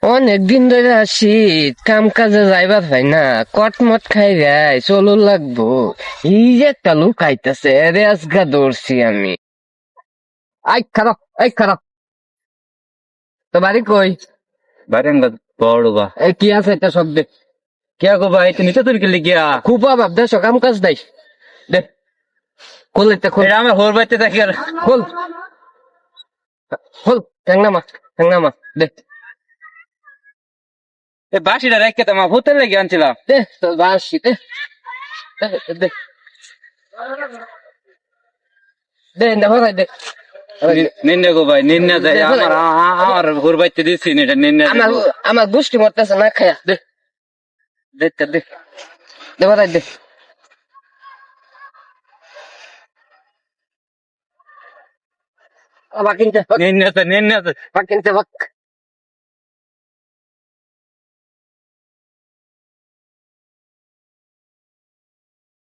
অনেকদিন ধরে শীত কাম কাজে যাইবার হয় না, কটমট খাই যাই চলো লাগবো। এই যে একটা লোক আইতাছে, রে আজকা দৌড়ছি আমি। এই খারাপ তো বাড়ি কই? বাইরেঙ্গা বড় বা এই কি আছে এটা সব দে। কে গো ভাই তুমি নিতে তুই গেলি গিয়া খুব অভাব দেশ, কাম কাজ নাই। দে খোল, এটা খোল এটা আমি হোর বাইতে থাকি আর খোল খোল। ঠ্যাংনামা দে। এই বাসিটা রেখে তো আমার ভূতের লেগে আনছিলাম। দে তোর বাসি দে। দে দে দে দে হরাই দে। নিন্নে গো ভাই নিন্নে যাই আমার হোর বাইতে দিছি না এটা নিন্নে আমার আমার গোষ্ঠী মরতেছে না খায়া। দে দে দে দে দে হরাই দে। বাকিনতে নিন্নে বাকিনতে বাক